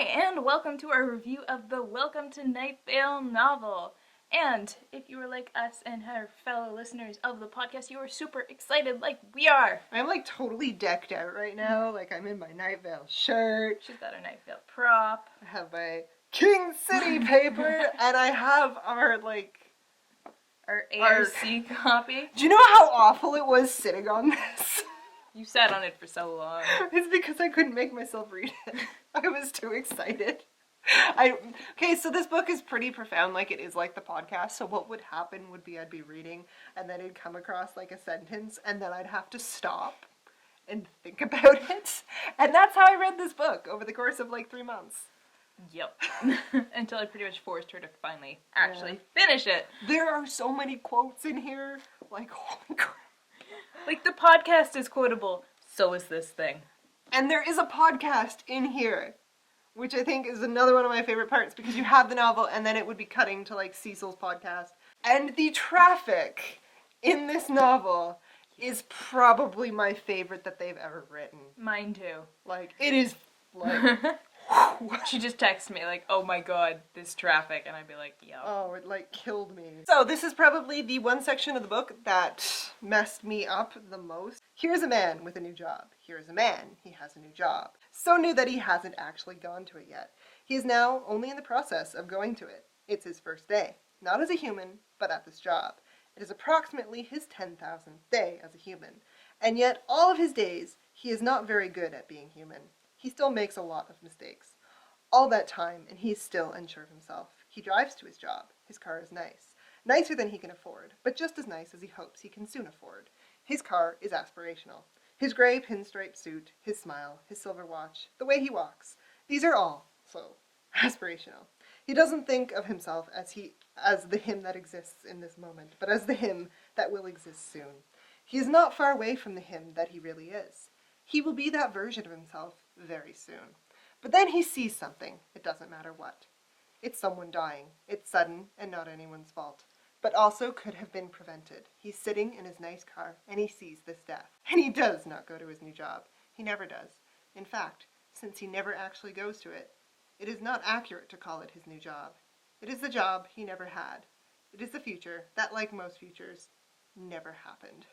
Hi, and welcome to our review of the Welcome to Night Vale novel. And if you are like us and our fellow listeners of the podcast, you are super excited like we are. I'm like totally decked out right now. Like I'm in my Night Vale shirt. She's got her Night Vale prop. I have my King City paper, and I have our ARC copy. Do you know how awful it was sitting on this? You sat on it for so long. It's because I couldn't make myself read it. I was too excited. Okay, so this book is pretty profound, like it is like the podcast. So what would happen would be I'd be reading, and then I'd come across like a sentence, and then I'd have to stop and think about it. And that's how I read this book over the course of like 3 months. Yep. Until I pretty much forced her to finally actually finish it. There are so many quotes in here. Like, holy crap. Like, the podcast is quotable, so is this thing. And there is a podcast in here, which I think is another one of my favorite parts, because you have the novel and then it would be cutting to like Cecil's podcast. And the traffic in this novel is probably my favorite that they've ever written. Mine too. Like, it is like... She just texted me like, oh my god, this traffic, and I'd be like, yo. Oh, it like killed me. So this is probably the one section of the book that messed me up the most. Here's a man with a new job. Here's a man, he has a new job. So new that he hasn't actually gone to it yet. He is now only in the process of going to it. It's his first day. Not as a human, but at this job. It is approximately his 10,000th day as a human. And yet, all of his days, he is not very good at being human. He still makes a lot of mistakes. All that time, and he's still unsure of himself. He drives to his job. His car is nice. Nicer than he can afford, but just as nice as he hopes he can soon afford. His car is aspirational. His gray pinstripe suit, his smile, his silver watch, the way he walks. These are all, so, aspirational. He doesn't think of himself as the him that exists in this moment, but as the him that will exist soon. He is not far away from the him that he really is. He will be that version of himself very soon. But then he sees something. It doesn't matter what. It's someone dying. It's sudden and not anyone's fault, but also could have been prevented. He's sitting in his nice car and he sees this death. And he does not go to his new job. He never does. In fact, since he never actually goes to it, it is not accurate to call it his new job. It is the job he never had. It is the future that, like most futures, never happened.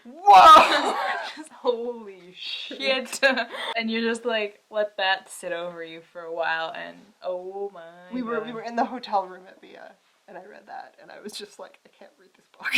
Whoa! Just holy shit. And you're just like, let that sit over you for a while, and oh my We were God. in the hotel room at Via, and I read that, and I was just like, I can't read this book.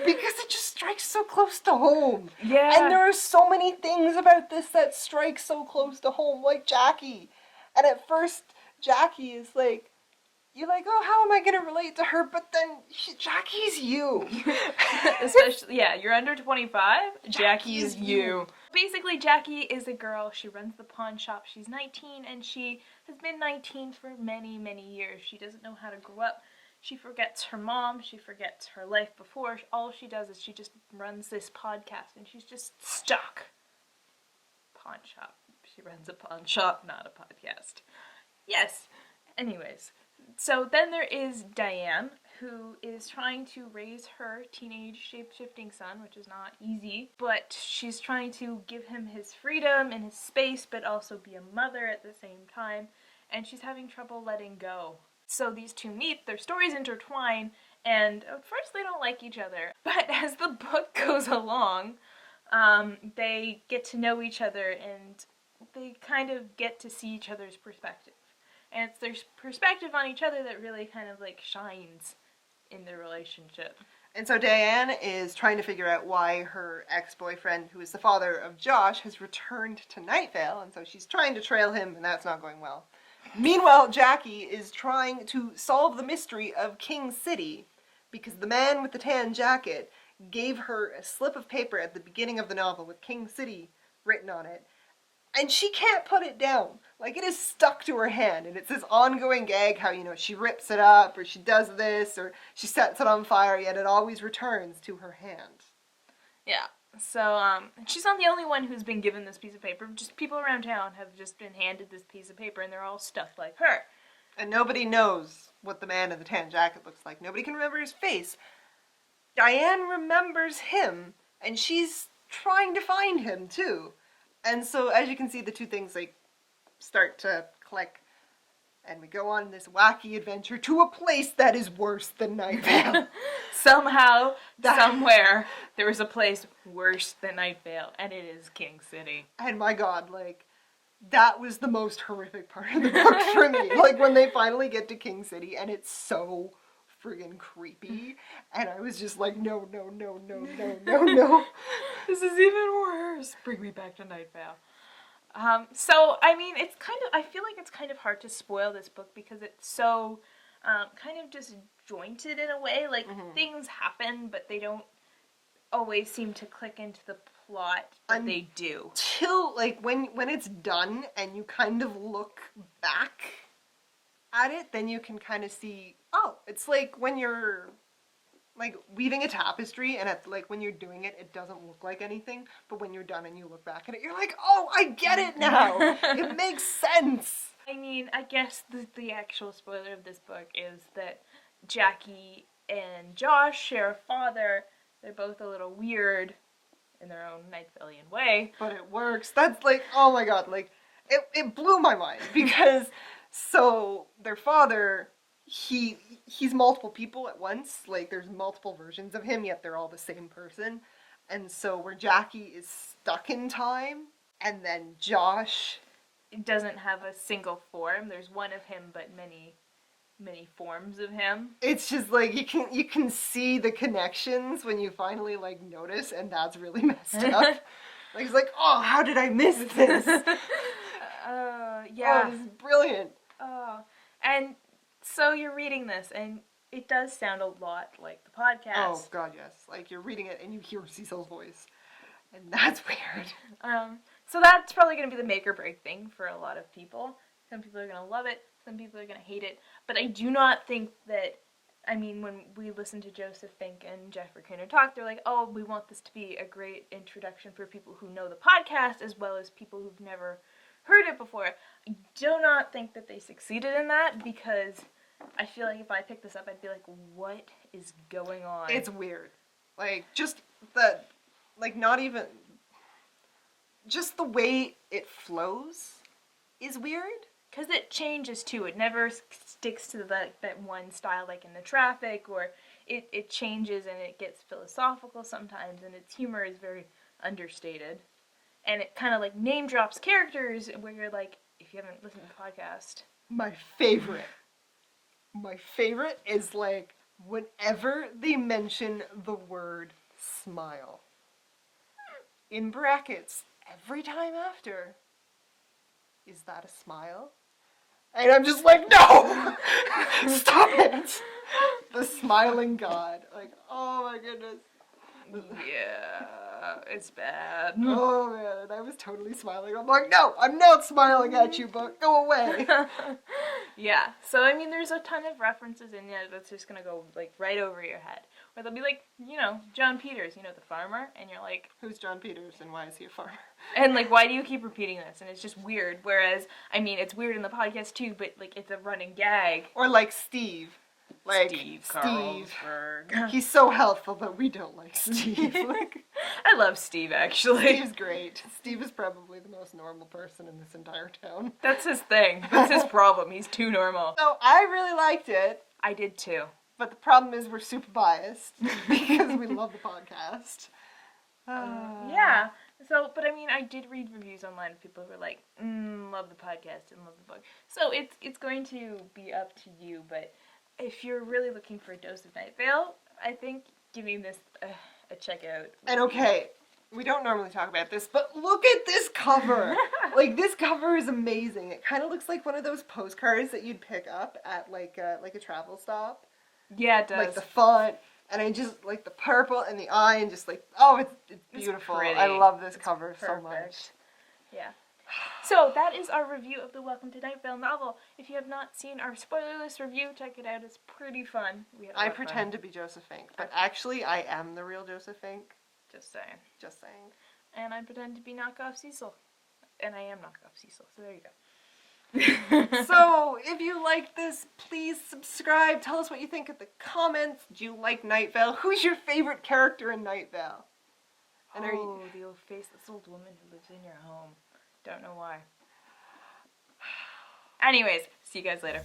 Because it just strikes so close to home. Yeah. And there are so many things about this that strike so close to home, like Jackie. And at first, Jackie is like, you're like, oh, how am I going to relate to her? But then, Jackie's you. Especially, yeah, you're under 25, Jackie is you. Basically, Jackie is a girl. She runs the pawn shop. She's 19, and she has been 19 for many, many years. She doesn't know how to grow up. She forgets her mom. She forgets her life before. All she does is she just runs this podcast, and she's just stuck. Pawn shop. She runs a pawn shop, not a podcast. Yes. Anyways. So then there is Diane, who is trying to raise her teenage shape-shifting son, which is not easy, but she's trying to give him his freedom and his space, but also be a mother at the same time, and she's having trouble letting go. So these two meet, their stories intertwine, and at first they don't like each other, but as the book goes along, they get to know each other, and they kind of get to see each other's perspective. And it's their perspective on each other that really kind of like shines in their relationship. And so Diane is trying to figure out why her ex-boyfriend, who is the father of Josh, has returned to Night Vale, and so she's trying to trail him, and that's not going well. Meanwhile, Jackie is trying to solve the mystery of King City, because the man with the tan jacket gave her a slip of paper at the beginning of the novel with King City written on it, and she can't put it down. Like, it is stuck to her hand, and it's this ongoing gag how, she rips it up, or she does this, or she sets it on fire, yet it always returns to her hand. Yeah, so, she's not the only one who's been given this piece of paper. Just people around town have just been handed this piece of paper, and they're all stuck like her. And nobody knows what the man in the tan jacket looks like. Nobody can remember his face. Diane remembers him, and she's trying to find him, too. And so, as you can see, the two things, like, start to click. And we go on this wacky adventure to a place that is worse than Night Vale. Somehow, somewhere, there was a place worse than Night Vale, and it is King City. And my god, like, that was the most horrific part of the book for me. Like, when they finally get to King City, and it's so friggin' creepy. And I was just like, no. This is even worse. Bring me back to Night Vale. So, I mean, I feel like it's kind of hard to spoil this book because it's so, kind of disjointed in a way. Like, things happen, but they don't always seem to click into the plot, but they do. Till, like, when it's done and you kind of look back at it, then you can kind of see, oh, it's like when you're, like, weaving a tapestry, and when you're doing it, it doesn't look like anything, but when you're done and you look back at it, you're like, oh, I get it now! It makes sense! I mean, I guess the actual spoiler of this book is that Jackie and Josh share a father. They're both a little weird in their own Night Valian way. But it works. That's like, oh my god, like, it blew my mind, because, so, their father, he's multiple people at once. Like, there's multiple versions of him, yet they're all the same person. And so where Jackie is stuck in time, and then Josh doesn't have a single form. There's one of him, but many forms of him. It's just like you can see the connections when you finally like notice, and that's really messed up. Like, it's like, oh, how did I miss this? Yeah. Oh, this is brilliant. And so you're reading this, and it does sound a lot like the podcast. Oh, God, yes. Like, you're reading it, and you hear Cecil's voice. And that's weird. So that's probably going to be the make or break thing for a lot of people. Some people are going to love it. Some people are going to hate it. But I do not think that, I mean, when we listen to Joseph Fink and Jeffery Cranor talk, they're like, oh, we want this to be a great introduction for people who know the podcast as well as people who've never heard it before. I do not think that they succeeded in that, because I feel like if I picked this up, I'd be like, what is going on? It's weird. Like, just the, like, not even, just the way it flows is weird. Because it changes, too. It never sticks to that one style, like in The Traffic, or it changes and it gets philosophical sometimes, and its humor is very understated. And it kind of, like, name drops characters where you're like, if you haven't listened to the podcast. My favorite is, like, whenever they mention the word smile, in brackets, every time after, is that a smile? And I'm just like, no! Stop it! The smiling god. Like, oh my goodness. Yeah, it's bad. Oh man, and I was totally smiling. I'm like, no, I'm not smiling at you, but go away. Yeah, so I mean, there's a ton of references in there that's just gonna go, like, right over your head. Where they'll be like, you know, John Peters, you know, the farmer, and you're like, who's John Peters and why is he a farmer? And, like, why do you keep repeating this? And it's just weird. Whereas, I mean, it's weird in the podcast too, but, like, it's a running gag. Or like Steve. Like Steve Carlsberg. He's so helpful, but we don't like Steve. Like, I love Steve, actually. Steve's great. Steve is probably the most normal person in this entire town. That's his thing. That's his problem. He's too normal. So I really liked it. I did too. But the problem is we're super biased because we love the podcast. Yeah. So, but I mean, I did read reviews online of people who were like, love the podcast and love the book. So it's going to be up to you, but if you're really looking for a dose of Night Vale, I think giving this a check out. And okay, we don't normally talk about this, but look at this cover. Like, this cover is amazing. It kind of looks like one of those postcards that you'd pick up at like a travel stop. Yeah, it does. Like the font, and I just like the purple and the eye, and just like, oh, it's beautiful. I love this cover so much. Yeah. So that is our review of the Welcome to Night Vale novel. If you have not seen our spoilerless review, check it out. It's pretty fun. I pretend to be Joseph Fink, but actually I am the real Joseph Fink. Just saying. Just saying. And I pretend to be knockoff Cecil. And I am knockoff Cecil, so there you go. So, if you like this, please subscribe. Tell us what you think in the comments. Do you like Night Vale? Who's your favorite character in Night Vale? And oh, the old faceless old woman who lives in your home. Don't know why. Anyways, see you guys later.